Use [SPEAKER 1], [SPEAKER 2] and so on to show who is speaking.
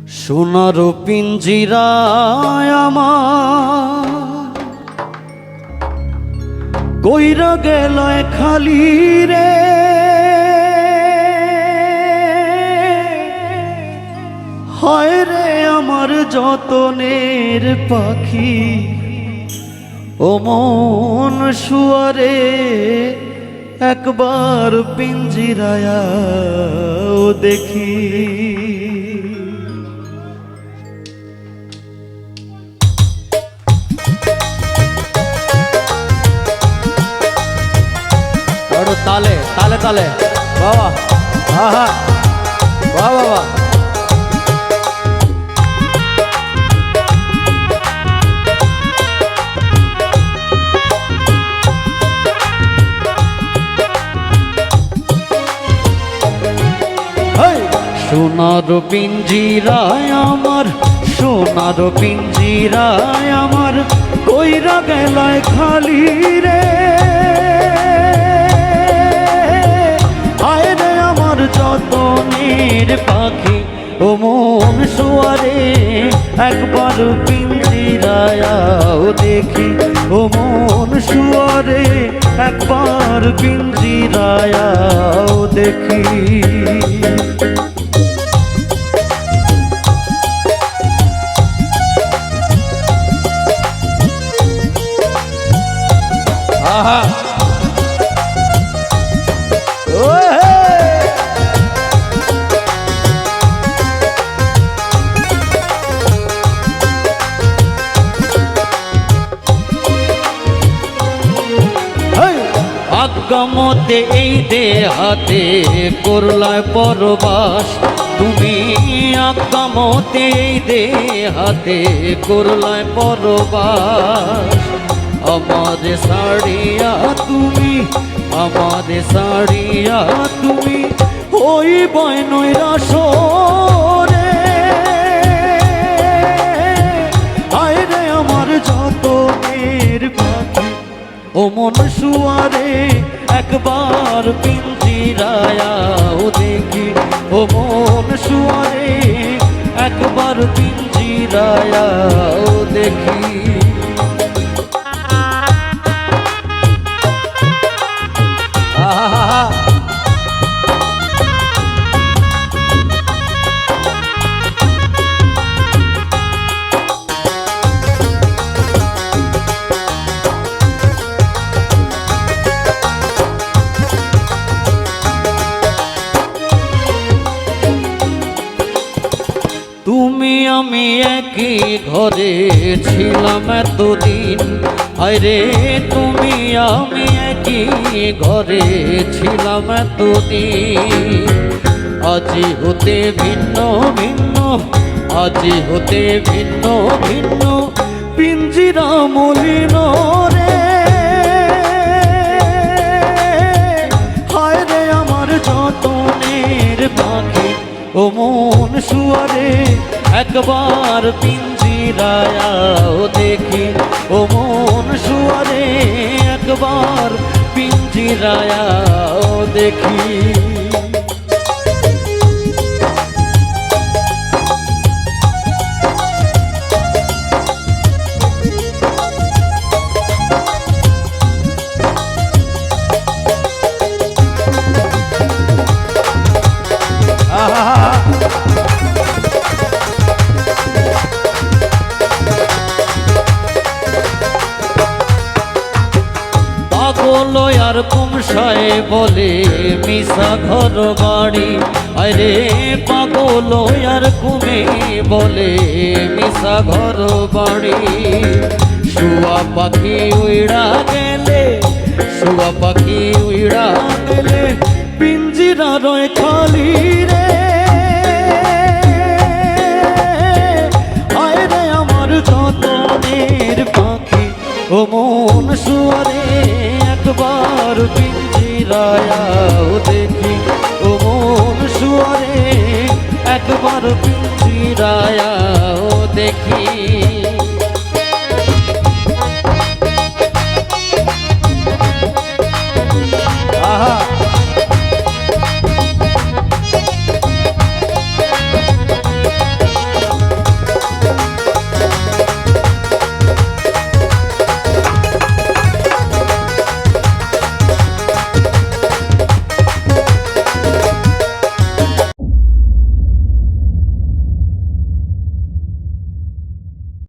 [SPEAKER 1] সোনার পিঞ্জিরায় আমার কইরা গেল খালি রে, হায় রে আমার যতনের পাখি ও মন শুয়ারে একবার পিঞ্জিরায় দেখি। তালে তালে তালে বাবা, আহা বাবা বাবা। সোনার পিঞ্জিরায় আমার, সোনার পিঞ্জিরায় আমার কইরা গেলায় খালি রে, হায় রে আমার যতনের পাখি ও মন শুয়ারে একবার পিঞ্জিরায় দেখি, ও মন শুয়ারে একবার পিঞ্জিরায় দেখি। আহা আজ্ঞামতে এই দেহাতে করলায় পরবাস তুমি, আজ্ঞামতে এই দেহাতে করলায় পরবাস। আমাদের সাড়িয়া তুমি, আমাদের সাড়িয়া তুমি ওই বয়নইরা সরে, হায় রে আমার যতনের পাখি ও মন শুয়ারে একবার পিঞ্জিরায় দেখি, ও মন শুয়ারে একবার পিঞ্জিরায় দেখি। তুমি আমি একই ঘরে ছিলাম এতদিন, আরে তুমি আমি একই ঘরে ছিলাম এতদিন। আজি হতে ভিন্ন ভিন্ন, আজি হতে ভিন্ন ভিন্ন পিঞ্জিরা মলিন রে, হায় রে আমার যতনের পাখি ও মন শুয়ারে একবার পিঞ্জিরায় দেখি, ও মন শুয়ারে একবার পিঞ্জিরায় দেখি। পাগল আর কুমসায় বলে মিশা ঘর বাড়ি, আরে পাগল আর কুমে বলে মিশা ঘর বাড়ি। শুয়া পাখি উইড়া গেলে, শুয়া পাখি উইড়া গেলে পিঞ্জিরা রয় খালি রে, হায় রে আমার যতনের পাখি ও মন শুয়ারে একবার পিঞ্জিরায় দেখি, ও মন শুয়ারে একবার পিঞ্জিরায় দেখি।